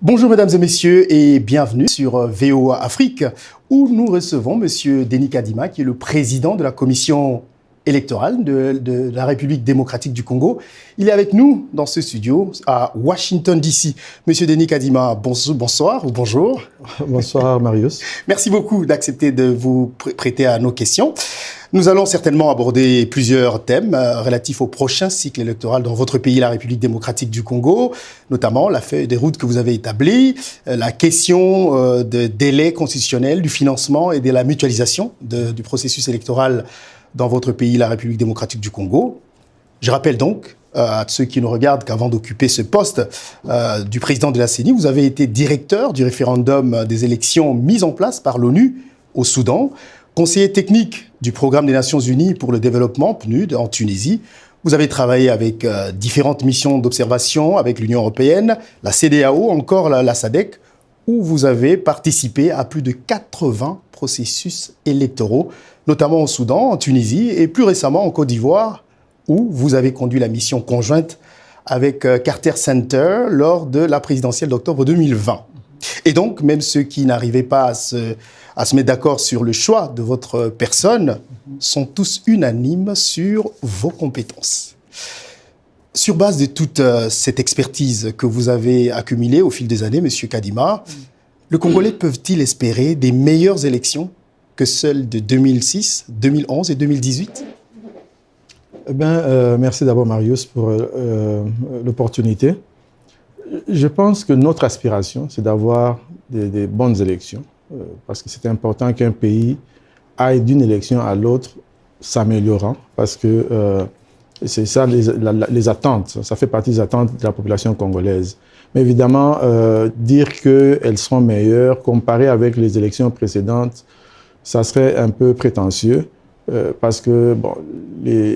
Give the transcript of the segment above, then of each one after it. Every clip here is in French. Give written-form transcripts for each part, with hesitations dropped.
Bonjour mesdames et messieurs et bienvenue sur VOA Afrique où nous recevons monsieur Denis Kadima qui est le président de la commission électorale de la République démocratique du Congo. Il est avec nous dans ce studio à Washington DC. Monsieur Denis Kadima, bonsoir ou bonjour. Bonsoir Marius. Merci beaucoup d'accepter de vous prêter à nos questions. Nous allons certainement aborder plusieurs thèmes relatifs au prochain cycle électoral dans votre pays, la République démocratique du Congo, notamment la feuille des routes que vous avez établie, la question de délai constitutionnel, du financement et de la mutualisation du processus électoral dans votre pays, la République démocratique du Congo. Je rappelle donc à ceux qui nous regardent qu'avant d'occuper ce poste du président de la CENI, vous avez été directeur du référendum des élections mis en place par l'ONU au Soudan, conseiller technique du Programme des Nations Unies pour le développement, PNUD, en Tunisie. Vous avez travaillé avec différentes missions d'observation avec l'Union européenne, la CEDEAO, encore la SADC, où vous avez participé à plus de 80 processus électoraux, notamment au Soudan, en Tunisie et plus récemment en Côte d'Ivoire, où vous avez conduit la mission conjointe avec Carter Center lors de la présidentielle d'octobre 2020. Et donc, même ceux qui n'arrivaient pas à se mettre d'accord sur le choix de votre personne sont tous unanimes sur vos compétences. Sur base de toute cette expertise que vous avez accumulée au fil des années, Monsieur Kadima, les Congolais peuvent-ils espérer des meilleures élections que celles de 2006, 2011 et 2018 ? Eh bien, merci d'abord Marius pour l'opportunité. Je pense que notre aspiration, c'est d'avoir des bonnes élections, parce que c'est important qu'un pays aille d'une élection à l'autre s'améliorant, parce que c'est ça les attentes, ça fait partie des attentes de la population congolaise. Mais évidemment, dire qu'elles seront meilleures comparées avec les élections précédentes, ça serait un peu prétentieux, parce que bon,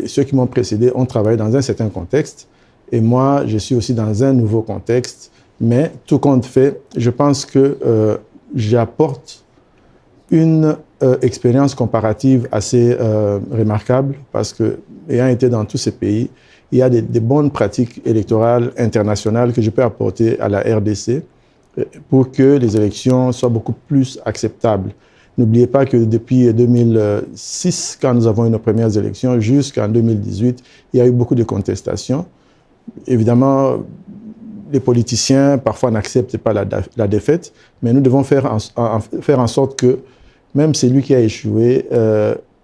ceux qui m'ont précédé ont travaillé dans un certain contexte, et moi, je suis aussi dans un nouveau contexte. Mais tout compte fait, je pense que j'apporte une expérience comparative assez remarquable parce que, ayant été dans tous ces pays, il y a des bonnes pratiques électorales internationales que je peux apporter à la RDC pour que les élections soient beaucoup plus acceptables. N'oubliez pas que depuis 2006, quand nous avons eu nos premières élections, jusqu'en 2018, il y a eu beaucoup de contestations. Évidemment, les politiciens parfois n'acceptent pas la défaite, mais nous devons faire en sorte que même celui qui a échoué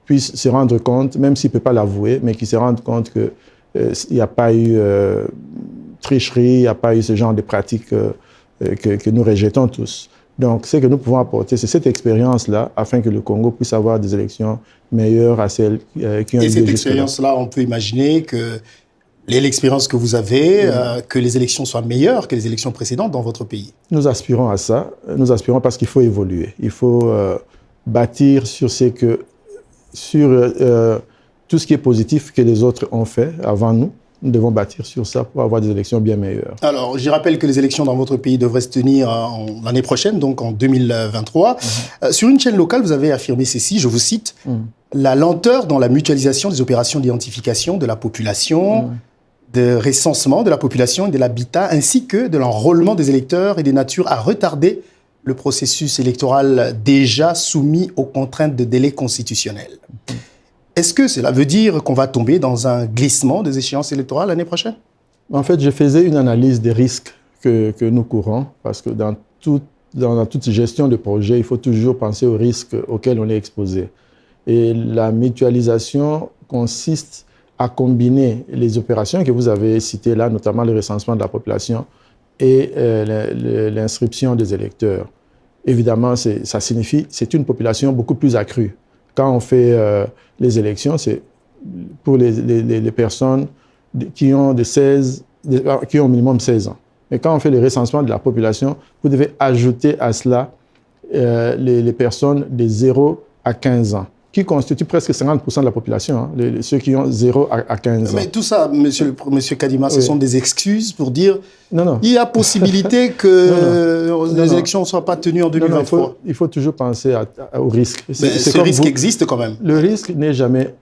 puisse se rendre compte, même s'il ne peut pas l'avouer, mais qu'il se rende compte qu'il n'y a pas eu tricherie, il n'y a pas eu ce genre de pratiques que nous rejetons tous. Donc, ce que nous pouvons apporter, c'est cette expérience-là, afin que le Congo puisse avoir des élections meilleures à celles qui ont eu jusque-là. Et cette expérience-là, on peut imaginer que l'expérience que vous avez, que les élections soient meilleures que les élections précédentes dans votre pays. Nous aspirons à ça. Nous aspirons parce qu'il faut évoluer. Il faut bâtir sur tout ce qui est positif que les autres ont fait avant nous. Nous devons bâtir sur ça pour avoir des élections bien meilleures. Alors, je rappelle que les élections dans votre pays devraient se tenir l'année prochaine, donc en 2023. Sur une chaîne locale, vous avez affirmé ceci, je vous cite, la lenteur dans la mutualisation des opérations d'identification de la population, de recensement de la population et de l'habitat, ainsi que de l'enrôlement des électeurs est de nature à retarder le processus électoral déjà soumis aux contraintes de délai constitutionnel. Est-ce que cela veut dire qu'on va tomber dans un glissement des échéances électorales l'année prochaine? En fait, je faisais une analyse des risques que nous courons, parce que dans toute gestion de projet, il faut toujours penser aux risques auxquels on est exposé. Et la mutualisation consiste à combiner les opérations que vous avez citées là, notamment le recensement de la population et l'inscription des électeurs. Évidemment, ça signifie que c'est une population beaucoup plus accrue. Quand on fait les élections, c'est pour les personnes qui ont au minimum 16 ans. Mais quand on fait le recensement de la population, vous devez ajouter à cela les personnes de 0 à 15 ans, qui constituent presque 50% de la population, hein, ceux qui ont 0 à 15 ans. Mais tout ça, monsieur Kadima, ce sont des excuses pour dire non. Il y a possibilité que les élections ne soient pas tenues en 2023. Non, il faut toujours penser au risque. Mais ce risque existe quand même. Le risque n'est jamais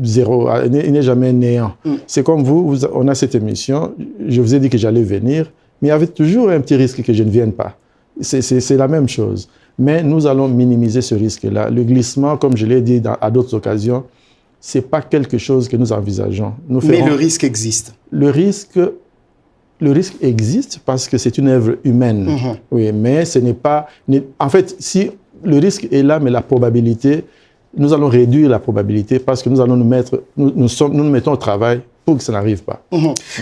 zéro, il n'est jamais néant. C'est comme on a cette émission, je vous ai dit que j'allais venir, Mais il y avait toujours un petit risque que je ne vienne pas. C'est la même chose. Mais nous allons minimiser ce risque-là. Le glissement, comme je l'ai dit à d'autres occasions, ce n'est pas quelque chose que nous envisageons. Mais le risque existe. Le risque existe parce que c'est une œuvre humaine. Oui, mais ce n'est pas... En fait, si le risque est là, mais la probabilité, nous allons réduire la probabilité parce que nous allons nous mettons au travail pour que ça n'arrive pas.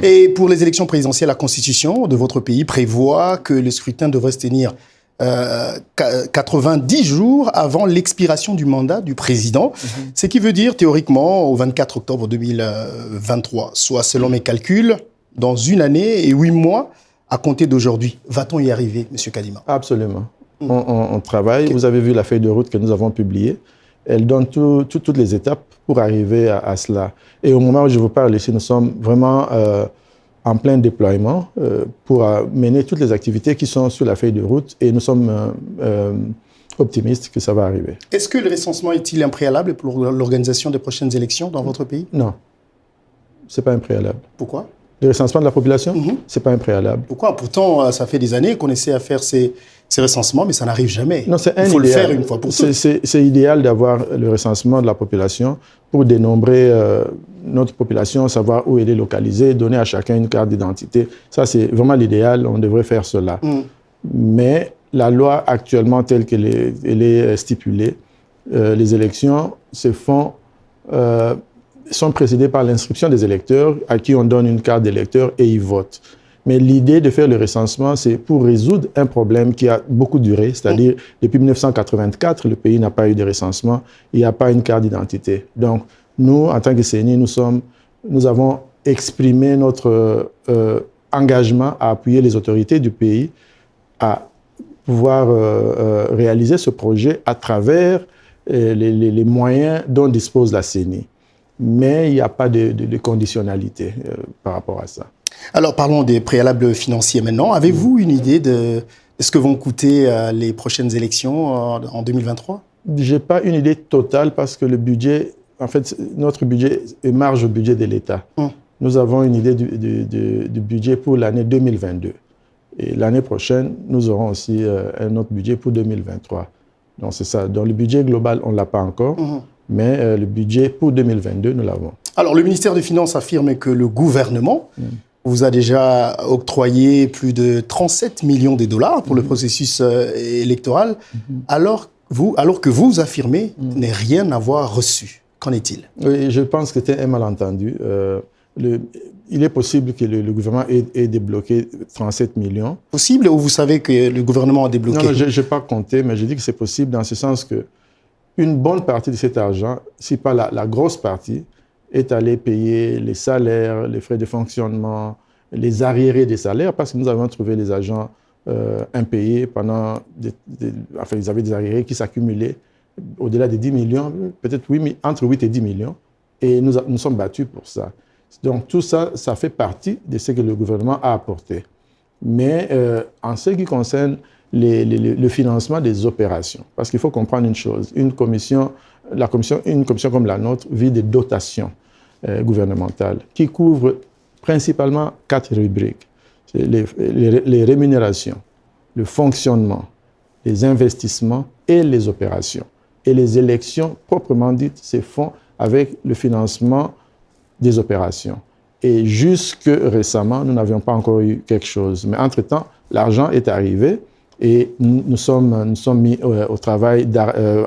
Et pour les élections présidentielles, la Constitution de votre pays prévoit que le scrutin devrait se tenir 90 jours avant l'expiration du mandat du président, ce qui veut dire théoriquement au 24 octobre 2023, soit selon mes calculs, dans 1 année et 8 mois à compter d'aujourd'hui. Va-t-on y arriver, M. Kadima? Absolument. On travaille. Vous avez vu la feuille de route que nous avons publiée. Elle donne toutes les étapes pour arriver à cela. Et au moment où je vous parle ici, nous sommes vraiment en plein déploiement pour mener toutes les activités qui sont sur la feuille de route et nous sommes optimistes que ça va arriver. Est-ce que le recensement est-il un préalable pour l'organisation des prochaines élections dans votre pays? Non, ce n'est pas un préalable. Pourquoi? Le recensement de la population, ce n'est pas un préalable. Pourquoi? Pourtant, ça fait des années qu'on essaie à faire ces recensements, mais ça n'arrive jamais. Non, il faut le faire une fois pour toutes. C'est idéal d'avoir le recensement de la population pour dénombrer notre population, savoir où elle est localisée, donner à chacun une carte d'identité. Ça, c'est vraiment l'idéal, on devrait faire cela. Mais la loi actuellement telle qu'elle est stipulée, les élections sont précédées par l'inscription des électeurs à qui on donne une carte d'électeur et ils votent. Mais l'idée de faire le recensement, c'est pour résoudre un problème qui a beaucoup duré, c'est-à-dire depuis 1984, le pays n'a pas eu de recensement, il n'y a pas une carte d'identité. Donc, nous, en tant que CENI, nous avons exprimé notre engagement à appuyer les autorités du pays à pouvoir réaliser ce projet à travers les moyens dont dispose la CENI. Mais il n'y a pas de conditionnalité par rapport à ça. Alors, parlons des préalables financiers maintenant. Avez-vous une idée de ce que vont coûter les prochaines élections en 2023? Je n'ai pas une idée totale parce que le budget, en fait, notre budget est marge au budget de l'État. Nous avons une idée du budget pour l'année 2022. Et l'année prochaine, nous aurons aussi un autre budget pour 2023. Donc, c'est ça. Dans le budget global, on ne l'a pas encore. Mais le budget pour 2022, nous l'avons. Alors, le ministère des Finances affirme que le gouvernement vous a déjà octroyé plus de 37 millions de dollars pour le processus électoral, alors que vous affirmez ne rien avoir reçu. Qu'en est-il? Oui, je pense que c'était un malentendu. Il est possible que le gouvernement ait débloqué 37 millions. Possible ou vous savez que le gouvernement a débloqué? Non, je n'ai pas compté, mais je dis que c'est possible dans ce sens que une bonne partie de cet argent, si pas la grosse partie, est allée payer les salaires, les frais de fonctionnement, les arriérés des salaires, parce que nous avons trouvé les agents impayés pendant... Enfin, ils avaient des arriérés qui s'accumulaient au-delà de 10 millions, peut-être entre 8 et 10 millions, et nous sommes battus pour ça. Donc tout ça, ça fait partie de ce que le gouvernement a apporté. Mais en ce qui concerne le financement des opérations, parce qu'il faut comprendre une chose, une commission comme la nôtre vit des dotations gouvernementales qui couvrent principalement 4 rubriques. Les rémunérations, le fonctionnement, les investissements et les opérations. Et les élections, proprement dites, se font avec le financement des opérations. Et jusque récemment, nous n'avions pas encore eu quelque chose. Mais entre-temps, l'argent est arrivé et nous sommes mis au travail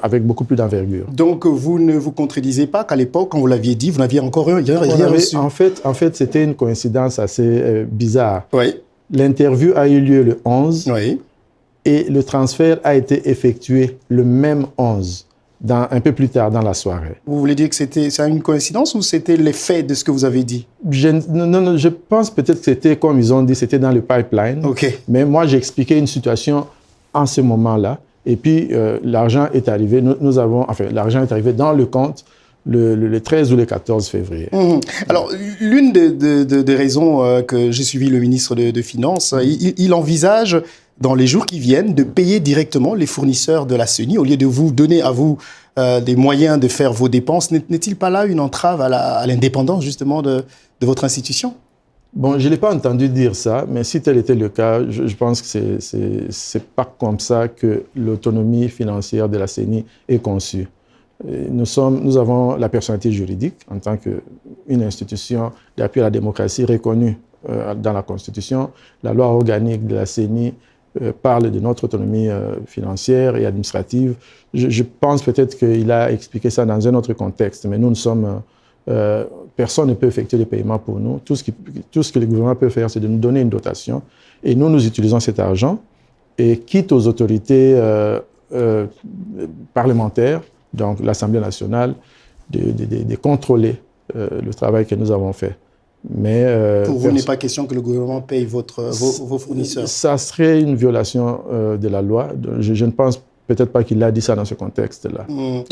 avec beaucoup plus d'envergure. Donc, vous ne vous contredisez pas qu'à l'époque, quand vous l'aviez dit, vous n'aviez encore rien reçu? En fait, c'était une coïncidence assez bizarre. Oui. L'interview a eu lieu le 11 et le transfert a été effectué le même 11. Un peu plus tard dans la soirée. Vous voulez dire que c'est une coïncidence ou c'était l'effet de ce que vous avez dit? Non, je pense peut-être que c'était, comme ils ont dit, c'était dans le pipeline. Mais moi, j'ai expliqué une situation en ce moment-là. Et puis, l'argent est arrivé. L'argent est arrivé dans le compte le 13 ou le 14 février. Alors, l'une des raisons que j'ai suivi le ministre de Finances, il envisage dans les jours qui viennent, de payer directement les fournisseurs de la CENI, au lieu de vous donner à vous des moyens de faire vos dépenses. N'est-il pas là une entrave à l'indépendance, justement, de votre institution? Bon, je ne l'ai pas entendu dire ça, mais si tel était le cas, je pense que c'est pas comme ça que l'autonomie financière de la CENI est conçue. Nous avons la personnalité juridique en tant qu'une institution d'appui à la démocratie reconnue dans la Constitution. La loi organique de la CENI parle de notre autonomie financière et administrative. Je pense peut-être qu'il a expliqué ça dans un autre contexte, mais nous sommes... personne ne peut effectuer des paiements pour nous. Tout ce que le gouvernement peut faire, c'est de nous donner une dotation. Et nous utilisons cet argent et quitte aux autorités parlementaires, donc l'Assemblée nationale, de contrôler le travail que nous avons fait. Mais pour vous, il n'est pas question que le gouvernement paye vos fournisseurs? Ça serait une violation de la loi. Je ne pense peut-être pas qu'il a dit ça dans ce contexte-là. Ouais.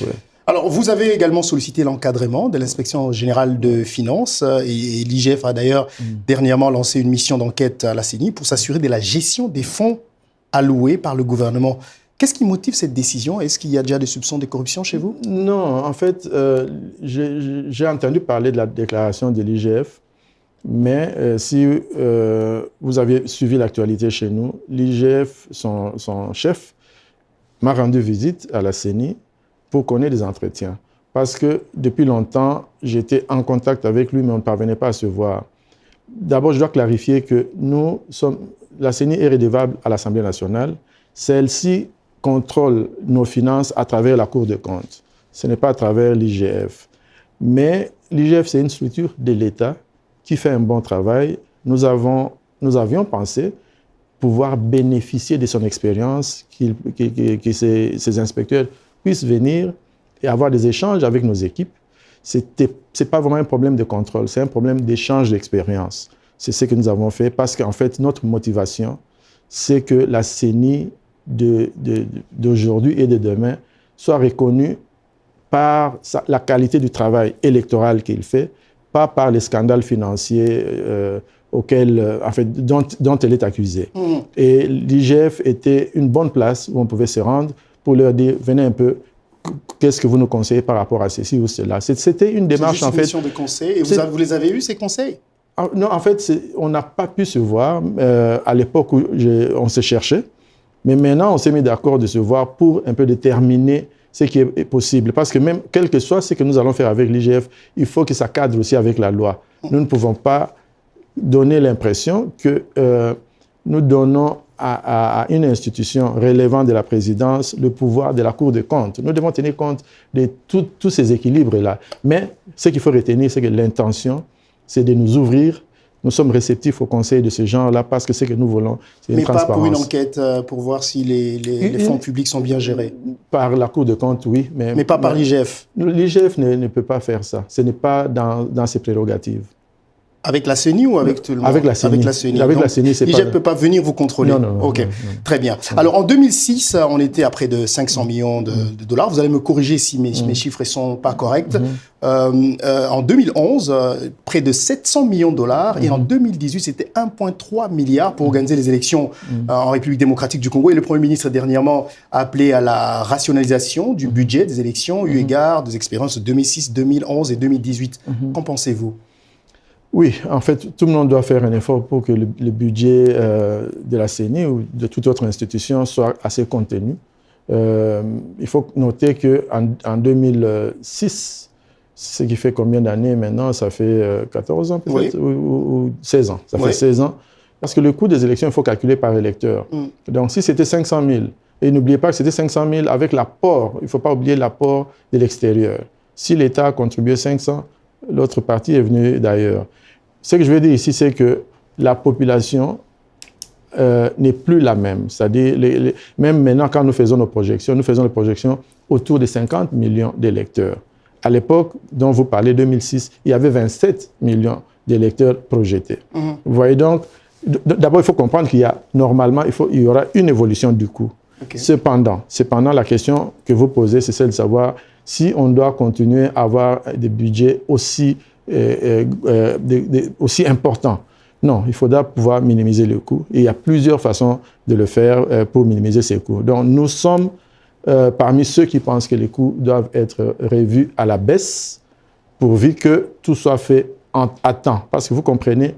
Alors, vous avez également sollicité l'encadrement de l'Inspection générale de finances et l'IGF a d'ailleurs dernièrement lancé une mission d'enquête à la CENI pour s'assurer de la gestion des fonds alloués par le gouvernement. Qu'est-ce qui motive cette décision? Est-ce qu'il y a déjà des soupçons de corruption chez vous? Non, en fait, j'ai entendu parler de la déclaration de l'IGF, mais si vous avez suivi l'actualité chez nous, l'IGF, son chef, m'a rendu visite à la CENI pour qu'on ait des entretiens. Parce que depuis longtemps, j'étais en contact avec lui, mais on ne parvenait pas à se voir. D'abord, je dois clarifier que la CENI est redevable à l'Assemblée nationale. Celle-ci contrôle nos finances à travers la Cour des comptes. Ce n'est pas à travers l'IGF. Mais l'IGF, c'est une structure de l'État qui fait un bon travail. Nous avions pensé pouvoir bénéficier de son expérience, que ces inspecteurs puissent venir et avoir des échanges avec nos équipes. Ce n'est pas vraiment un problème de contrôle, c'est un problème d'échange d'expérience. C'est ce que nous avons fait parce qu'en fait, notre motivation, c'est que la CENI d'aujourd'hui et de demain soit reconnue par la qualité du travail électoral qu'il fait, pas par les scandales financiers dont elle est accusée. Et l'IGF était une bonne place où on pouvait se rendre pour leur dire, venez un peu, qu'est-ce que vous nous conseillez par rapport à ceci ou cela. C'était une démarche, en fait... C'est une mission de conseil, et vous les avez eus, ces conseils? Non, en fait, on n'a pas pu se voir à l'époque où on se cherchait, mais maintenant, on s'est mis d'accord de se voir pour un peu déterminer ce qui est possible. Parce que même, quel que soit ce que nous allons faire avec l'IGF, il faut que ça cadre aussi avec la loi. Nous ne pouvons pas donner l'impression que nous donnons à une institution relevant de la présidence le pouvoir de la Cour des comptes. Nous devons tenir compte de tous ces équilibres-là. Mais ce qu'il faut retenir, c'est que l'intention, c'est de nous ouvrir. Nous sommes réceptifs au conseil de ce genre-là parce que ce que nous voulons, c'est une transparence. Mais pas pour une enquête pour voir si les fonds publics sont bien gérés? Par la Cour des comptes, oui. Mais pas par l'IGF? L'IGF ne peut pas faire ça. Ce n'est pas dans ses prérogatives. Avec la CENI ou avec tout le monde? Avec la CENI. Avec la CENI. Avec la CENI, c'est pas... l'IGF ne peut pas venir vous contrôler? Non. OK, très bien. Alors, en 2006, on était à près de 500 millions de dollars. Vous allez me corriger si mes chiffres ne sont pas corrects. En 2011, près de 700 millions de dollars. Et en 2018, c'était 1,3 milliard pour organiser les élections en République démocratique du Congo. Et le Premier ministre, dernièrement, a appelé à la rationalisation du budget des élections, eu égard des expériences de 2006, 2011 et 2018. Qu'en pensez-vous? Oui, en fait, tout le monde doit faire un effort pour que le budget de la CENI ou de toute autre institution soit assez contenu. Il faut noter qu'en 2006, ce qui fait combien d'années maintenant? Ça fait 14 ans peut-être, ou 16 ans. Ça fait 16 ans. Parce que le coût des élections, il faut calculer par électeur. Donc, si c'était 500 000, et n'oubliez pas que c'était 500 000 avec l'apport, il ne faut pas oublier l'apport de l'extérieur. Si l'État a contribué 500, l'autre partie est venue d'ailleurs. Ce que je veux dire ici, c'est que la population n'est plus la même. C'est-à-dire, même maintenant, quand nous faisons les projections autour de 50 millions d'électeurs. À l'époque dont vous parlez, 2006, il y avait 27 millions d'électeurs projetés. Vous voyez donc, d'abord, il faut comprendre qu'il y a, normalement, il y aura une évolution du coût. Okay. Cependant, la question que vous posez, c'est celle de savoir si on doit continuer à avoir des budgets aussi important. Non, il faudra pouvoir minimiser le coût. Et il y a plusieurs façons de le faire pour minimiser ces coûts. Donc, nous sommes parmi ceux qui pensent que les coûts doivent être revus à la baisse pourvu que tout soit fait à temps. Parce que vous comprenez,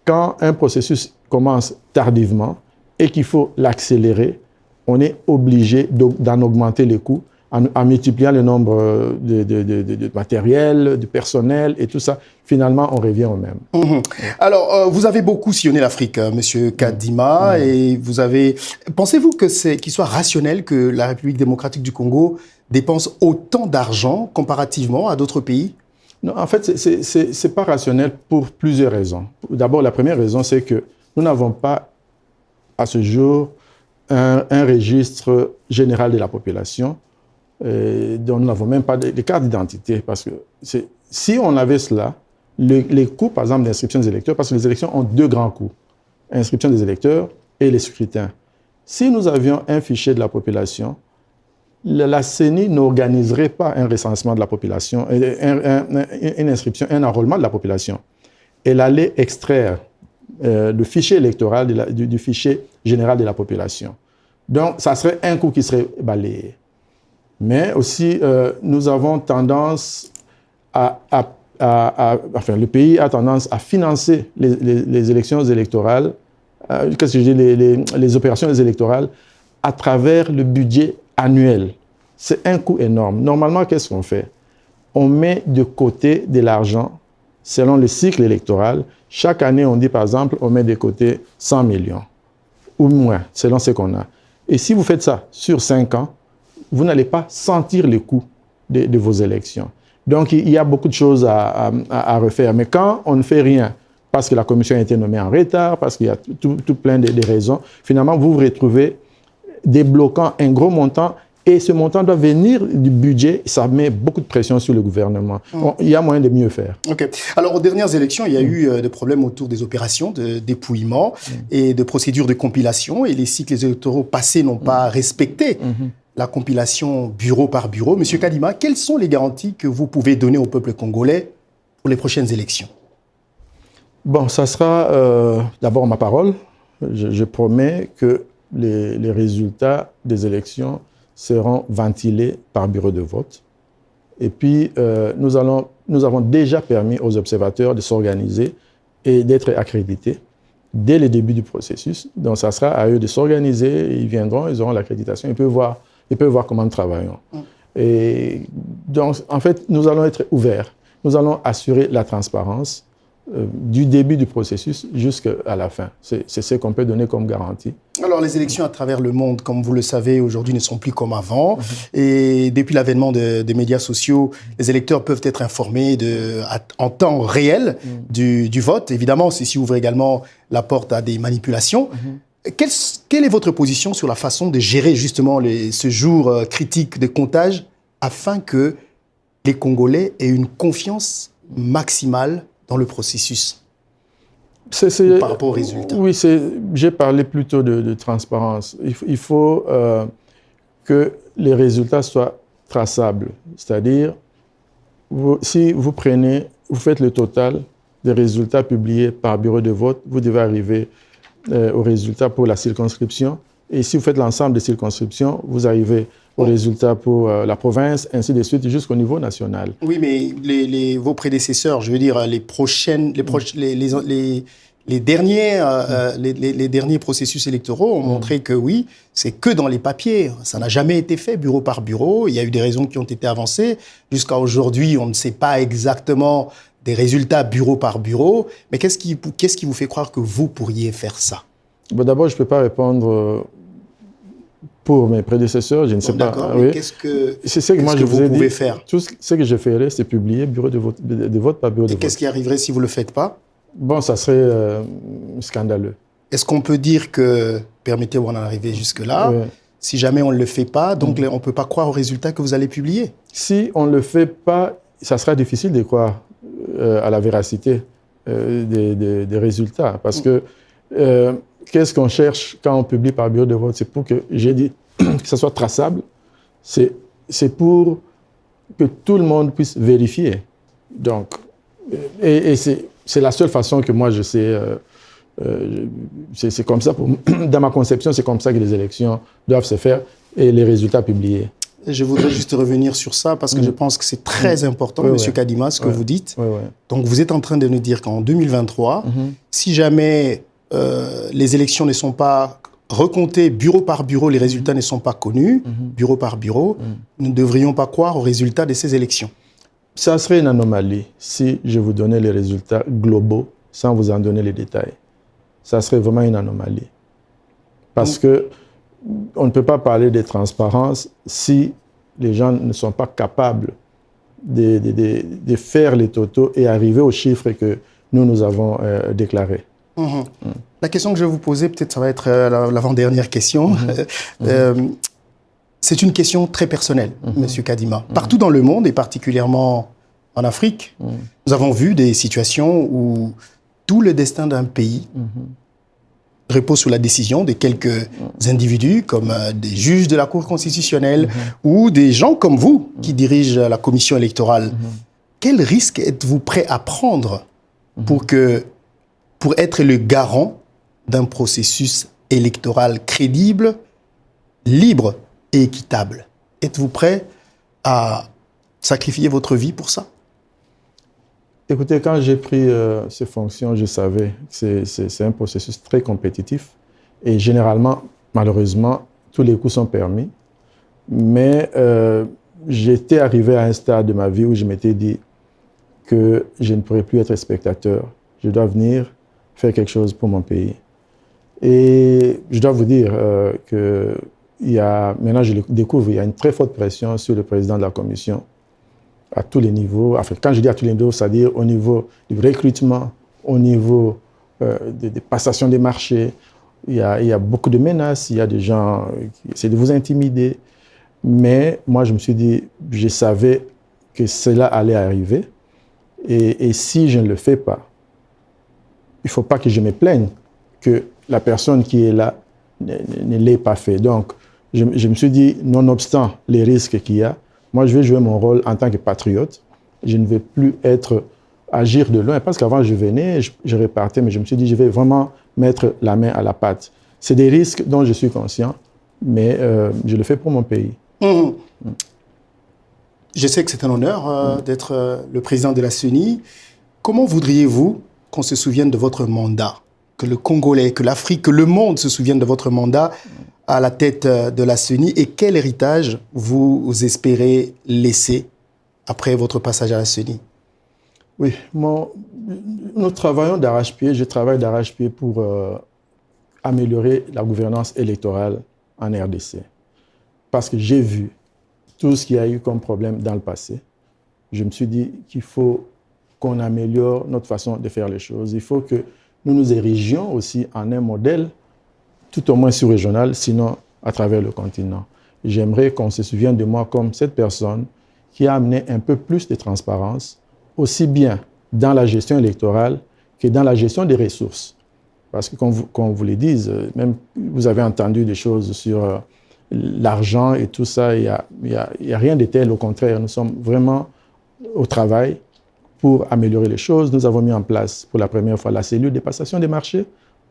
quand un processus commence tardivement et qu'il faut l'accélérer, on est obligé d'en augmenter les coûts en multipliant le nombre de matériel, de personnel et tout ça. Finalement, on revient au même. Alors, vous avez beaucoup sillonné l'Afrique, Monsieur Kadima, et pensez-vous qu'il soit rationnel que la République démocratique du Congo dépense autant d'argent comparativement à d'autres pays? Non, en fait, c'est pas rationnel pour plusieurs raisons. D'abord, la première raison, c'est que nous n'avons pas, à ce jour, un registre général de la population, dont nous n'avons même pas de carte d'identité. Parce que si on avait cela, les coûts, par exemple, d'inscription des électeurs, parce que les élections ont deux grands coûts, inscription des électeurs et les scrutins. Si nous avions un fichier de la population, la CENI n'organiserait pas un recensement de la population, une inscription, un enrôlement de la population. Elle allait extraire le fichier électoral du fichier général de la population. Donc, ça serait un coût qui serait balayé. Mais aussi, nous avons tendance enfin, le pays a tendance à financer les élections électorales, qu'est-ce que je dis, les opérations électorales à travers le budget annuel. C'est un coût énorme. Normalement, qu'est-ce qu'on fait? On met de côté de l'argent selon le cycle électoral. Chaque année, on dit par exemple, on met de côté 100 millions ou moins, selon ce qu'on a. Et si vous faites ça sur 5 ans, vous n'allez pas sentir le coût de vos élections. Donc, il y a beaucoup de choses à refaire. Mais quand on ne fait rien, parce que la commission a été nommée en retard, parce qu'il y a tout plein de raisons, finalement, vous vous retrouvez débloquant un gros montant, et ce montant doit venir du budget. Ça met beaucoup de pression sur le gouvernement. Bon, il y a moyen de mieux faire. OK. Alors, aux dernières élections, il y a eu des problèmes autour des opérations de dépouillement et de procédures de compilation, et les cycles électoraux passés n'ont pas respecté la compilation bureau par bureau. Monsieur Kadima, quelles sont les garanties que vous pouvez donner au peuple congolais pour les prochaines élections? Bon, ça sera d'abord ma parole. Je promets que les résultats des élections seront ventilés par bureau de vote. Et puis, nous avons déjà permis aux observateurs de s'organiser et d'être accrédités dès le début du processus. Donc, ça sera à eux de s'organiser. Ils viendront, ils auront l'accréditation. Ils peuvent voir comment nous travaillons. Et donc, en fait, nous allons être ouverts. Nous allons assurer la transparence du début du processus jusqu'à la fin. C'est ce qu'on peut donner comme garantie. Alors, les élections à travers le monde, comme vous le savez, aujourd'hui ne sont plus comme avant. Et depuis l'avènement des médias sociaux, les électeurs peuvent être informés en temps réel du vote. Évidemment, ceci ouvre également la porte à des manipulations. Quelle est votre position sur la façon de gérer justement ce jour critique de comptage afin que les Congolais aient une confiance maximale dans le processus par rapport aux résultats? Oui, j'ai parlé plutôt de transparence. Il faut que les résultats soient traçables. C'est-à-dire, si vous faites le total des résultats publiés par bureau de vote, vous devez arriver aux résultats pour la circonscription. Et si vous faites l'ensemble des circonscriptions, vous arrivez aux résultats pour la province, ainsi de suite, jusqu'au niveau national. Oui, mais vos prédécesseurs, je veux dire, les derniers processus électoraux ont montré que oui, c'est que dans les papiers. Ça n'a jamais été fait bureau par bureau. Il y a eu des raisons qui ont été avancées. Jusqu'à aujourd'hui, on ne sait pas exactement des résultats bureau par bureau. Mais qu'est-ce qui vous fait croire que vous pourriez faire ça? Bon, d'abord, je ne peux pas répondre pour mes prédécesseurs. Je ne sais pas. D'accord, mais qu'est-ce que moi, je vous pouvez faire? Tout ce que je ferai, c'est publier bureau de vote par bureau de vote. Et qu'est-ce qui arriverait si vous ne le faites pas? Bon, ça serait scandaleux. Est-ce qu'on peut dire que, permettez-moi d'en arriver jusque-là, si jamais on ne le fait pas, donc on ne peut pas croire aux résultats que vous allez publier? Si on ne le fait pas, ça sera difficile de croire à la véracité des résultats. Parce que qu'est-ce qu'on cherche quand on publie par bureau de vote? C'est pour que, j'ai dit, que ça soit traçable. C'est pour que tout le monde puisse vérifier. Donc, et c'est la seule façon que moi je sais. C'est comme ça, dans ma conception, c'est comme ça que les élections doivent se faire et les résultats publiés. Je voudrais juste revenir sur ça parce que je pense que c'est très important, M. Kadima, ce que vous dites. Donc, vous êtes en train de nous dire qu'en 2023, si jamais les élections ne sont pas recomptées bureau par bureau, les résultats ne sont pas connus, bureau par bureau, nous ne devrions pas croire aux résultats de ces élections. Ça serait une anomalie si je vous donnais les résultats globaux sans vous en donner les détails. Ça serait vraiment une anomalie. Parce que on ne peut pas parler de transparence si les gens ne sont pas capables de faire les totaux et arriver aux chiffres que nous avons déclarés. La question que je vais vous poser, peut-être ça va être l'avant-dernière question. C'est une question très personnelle, M. Kadima. Partout dans le monde, et particulièrement en Afrique, nous avons vu des situations où tout le destin d'un pays repose sur la décision de quelques individus, comme des juges de la Cour constitutionnelle ou des gens comme vous qui dirigent la commission électorale. Quel risque êtes-vous prêt à prendre pour être le garant d'un processus électoral crédible, libre et équitable? Êtes-vous prêt à sacrifier votre vie pour ça? Écoutez, quand j'ai pris ces fonctions, je savais que c'est un processus très compétitif et généralement, malheureusement, tous les coups sont permis. Mais j'étais arrivé à un stade de ma vie où je m'étais dit que je ne pourrais plus être spectateur. Je dois venir faire quelque chose pour mon pays. Et je dois vous dire que maintenant je le découvre, il y a une très forte pression sur le président de la commission à tous les niveaux. Enfin, quand je dis à tous les niveaux, c'est-à-dire au niveau du recrutement, au niveau des passations des marchés. Il y a beaucoup de menaces, il y a des gens qui essaient de vous intimider. Mais moi, je me suis dit, je savais que cela allait arriver. Et si je ne le fais pas, il ne faut pas que je me plaigne que la personne qui est là ne l'ait pas fait. Donc, je me suis dit, nonobstant les risques qu'il y a, moi, je vais jouer mon rôle en tant que patriote. Je ne vais plus agir de loin. Parce qu'avant, je venais, je repartais, mais je me suis dit, je vais vraiment mettre la main à la pâte. C'est des risques dont je suis conscient, mais je le fais pour mon pays. Je sais que c'est un honneur d'être le président de la CENI. Comment voudriez-vous qu'on se souvienne de votre mandat? Que le Congolais, que l'Afrique, que le monde se souvienne de votre mandat à la tête de la CENI, et quel héritage vous espérez laisser après votre passage à la CENI? Oui, nous travaillons d'arrache-pied, je travaille d'arrache-pied pour améliorer la gouvernance électorale en RDC. Parce que j'ai vu tout ce qu'il y a eu comme problème dans le passé. Je me suis dit qu'il faut qu'on améliore notre façon de faire les choses. Il faut que nous nous érigions aussi en un modèle tout au moins sous-régional, sinon à travers le continent. J'aimerais qu'on se souvienne de moi comme cette personne qui a amené un peu plus de transparence, aussi bien dans la gestion électorale que dans la gestion des ressources. Parce que, qu'on vous le dise, même vous avez entendu des choses sur l'argent et tout ça, il y a rien de tel, au contraire, nous sommes vraiment au travail pour améliorer les choses. Nous avons mis en place pour la première fois la cellule de passation des marchés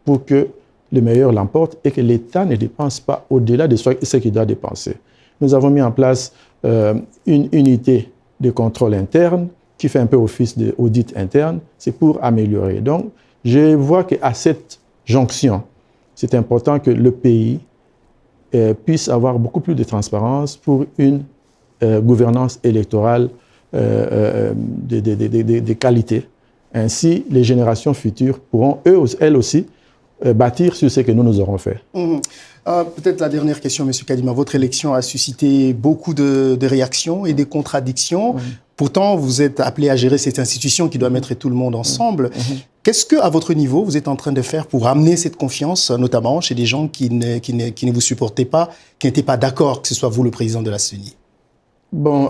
pour que le meilleur l'emporte et que l'État ne dépense pas au-delà de ce qu'il doit dépenser. Nous avons mis en place une unité de contrôle interne qui fait un peu office d'audit interne. C'est pour améliorer. Donc, je vois qu'à cette jonction, c'est important que le pays puisse avoir beaucoup plus de transparence pour une gouvernance électorale de qualité. Ainsi, les générations futures pourront, elles aussi, bâtir sur ce que nous aurons fait. Peut-être la dernière question, M. Kadima. Votre élection a suscité beaucoup de réactions et de contradictions. Pourtant, vous êtes appelé à gérer cette institution qui doit mettre tout le monde ensemble. Qu'est-ce que, à votre niveau, vous êtes en train de faire pour amener cette confiance, notamment chez des gens qui ne vous supportaient pas, qui n'étaient pas d'accord que ce soit vous le président de la CENI? Bon,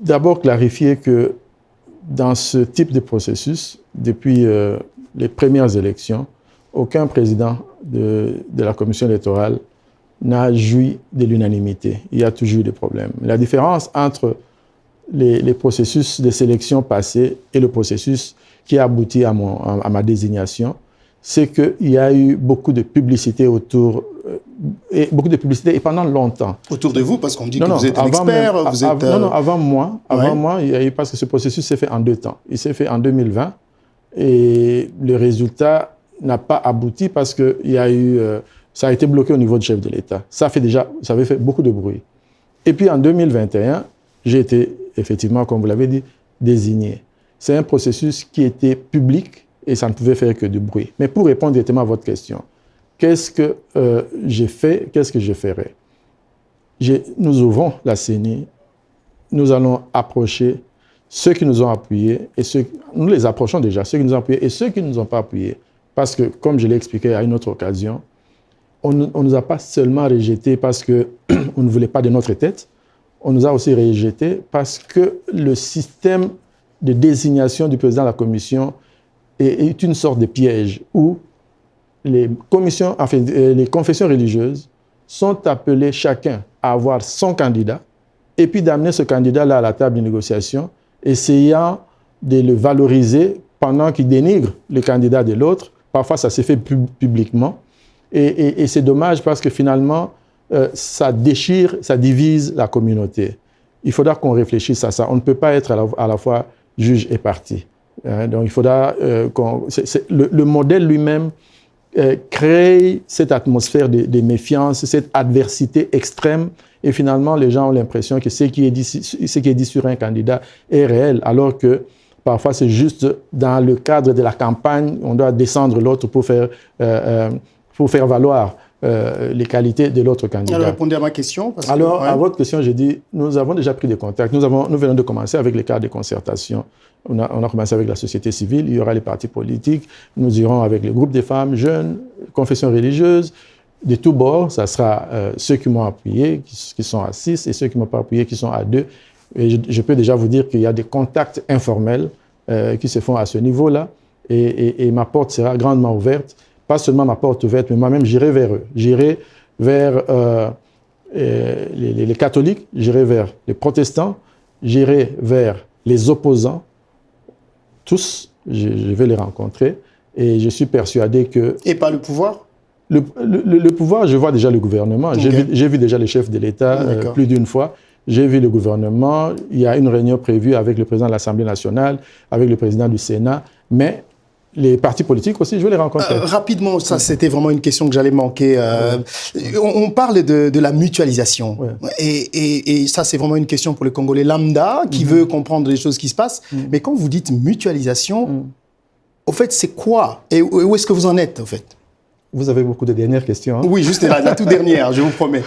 d'abord clarifier que dans ce type de processus, depuis les premières élections, aucun président de la commission électorale n'a joui de l'unanimité. Il y a toujours eu des problèmes. La différence entre les processus de sélection passés et le processus qui a abouti à ma désignation, c'est qu'il y a eu beaucoup de publicité autour et beaucoup de publicité et pendant longtemps. Autour de vous, parce qu'on dit que vous êtes un expert, vous êtes... Non, avant moi, parce que ce processus s'est fait en 2 temps. Il s'est fait en 2020 et le résultat n'a pas abouti parce que ça a été bloqué au niveau du chef de l'État. Ça avait fait beaucoup de bruit. Et puis en 2021, j'ai été effectivement, comme vous l'avez dit, désigné. C'est un processus qui était public et ça ne pouvait faire que du bruit. Mais pour répondre directement à votre question, qu'est-ce que j'ai fait, qu'est-ce que je ferai? Nous ouvrons la CENI, nous allons approcher ceux qui nous ont appuyés, nous les approchons déjà, ceux qui nous ont appuyés et ceux qui ne nous ont pas appuyés. Parce que, comme je l'ai expliqué à une autre occasion, on ne nous a pas seulement rejetés parce qu'on ne voulait pas de notre tête, on nous a aussi rejetés parce que le système de désignation du président de la commission est une sorte de piège où les confessions religieuses sont appelées chacun à avoir son candidat et puis d'amener ce candidat-là à la table de négociation, essayant de le valoriser pendant qu'il dénigre le candidat de l'autre. Parfois, ça s'est fait publiquement. Et c'est dommage parce que finalement, ça déchire, ça divise la communauté. Il faudra qu'on réfléchisse à ça. On ne peut pas être à la fois juge et partie. Donc, il faudra le modèle lui-même crée cette atmosphère de méfiance, cette adversité extrême. Et finalement, les gens ont l'impression que ce qui est dit sur un candidat est réel, alors que parfois, c'est juste dans le cadre de la campagne, on doit descendre l'autre pour faire valoir les qualités de l'autre candidat. Alors, répondez à ma question. À votre question, j'ai dit, nous avons déjà pris des contacts. Nous venons de commencer avec les cadres de concertation. On a commencé avec la société civile, il y aura les partis politiques, nous irons avec les groupes de femmes, jeunes, confessions religieuses, de tous bords. Ça sera ceux qui m'ont appuyé, qui sont à 6, et ceux qui ne m'ont pas appuyé, qui sont à 2. Et je peux déjà vous dire qu'il y a des contacts informels qui se font à ce niveau-là, et ma porte sera grandement ouverte. Pas seulement ma porte ouverte, mais moi-même, j'irai vers eux. J'irai vers les catholiques, j'irai vers les protestants, j'irai vers les opposants. Tous, je vais les rencontrer. Et je suis persuadé que... Et pas le pouvoir? Le pouvoir, je vois déjà le gouvernement. Okay. J'ai vu déjà les chefs de l'État plus d'une fois. J'ai vu le gouvernement. Il y a une réunion prévue avec le président de l'Assemblée nationale, avec le président du Sénat. Mais les partis politiques aussi, je vais les rencontrer. Rapidement, ça c'était vraiment une question que j'allais manquer. On parle de la mutualisation. Ouais. Et ça c'est vraiment une question pour le Congolais lambda qui veut comprendre les choses qui se passent. Mais quand vous dites mutualisation, au fait c'est quoi? Et où est-ce que vous en êtes au fait? Vous avez beaucoup de dernières questions. Hein? Oui, juste la toute dernière, je vous promets.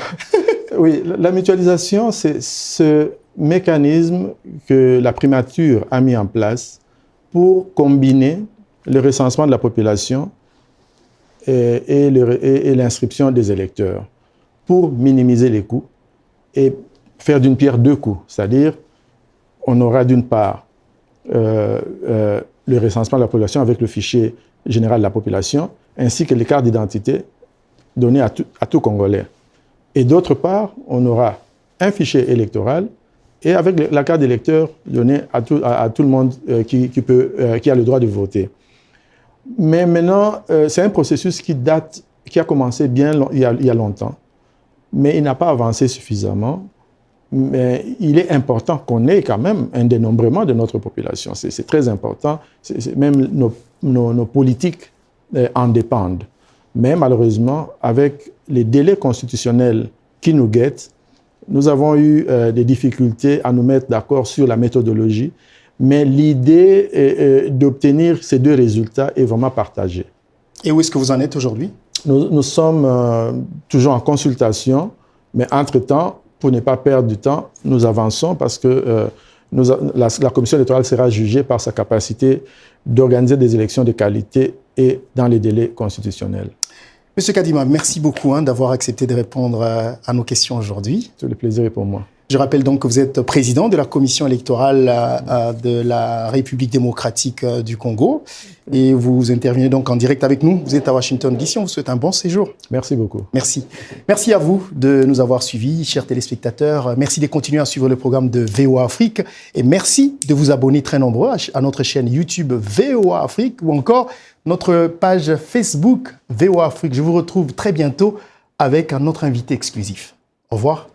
Oui, la mutualisation, c'est ce mécanisme que la primature a mis en place pour combiner le recensement de la population et l'inscription des électeurs pour minimiser les coûts et faire d'une pierre 2 coups. C'est-à-dire, on aura d'une part le recensement de la population avec le fichier général de la population, ainsi que les cartes d'identité données à tout Congolais. Et d'autre part, on aura un fichier électoral et avec la carte d'électeur donnée à tout le monde qui a le droit de voter. Mais maintenant, c'est un processus qui a commencé il y a longtemps, mais il n'a pas avancé suffisamment. Mais il est important qu'on ait quand même un dénombrement de notre population. C'est très important. Même nos politiques en dépendent. Mais malheureusement, avec les délais constitutionnels qui nous guettent, nous avons eu des difficultés à nous mettre d'accord sur la méthodologie. Mais l'idée d'obtenir ces 2 résultats est vraiment partagée. Et où est-ce que vous en êtes aujourd'hui? Nous sommes toujours en consultation, mais entre-temps, pour ne pas perdre du temps, nous avançons parce que la commission électorale sera jugée par sa capacité d'organiser des élections de qualité et dans les délais constitutionnels. Monsieur Kadima, merci beaucoup d'avoir accepté de répondre à nos questions aujourd'hui. Tout le plaisir est pour moi. Je rappelle donc que vous êtes président de la commission électorale de la République démocratique du Congo et vous intervenez donc en direct avec nous. Vous êtes à Washington DC. On vous souhaite un bon séjour. Merci beaucoup. Merci. Merci à vous de nous avoir suivis, chers téléspectateurs. Merci de continuer à suivre le programme de VOA Afrique et merci de vous abonner très nombreux à notre chaîne YouTube VOA Afrique ou encore notre page Facebook VOA Afrique. Je vous retrouve très bientôt avec un autre invité exclusif. Au revoir.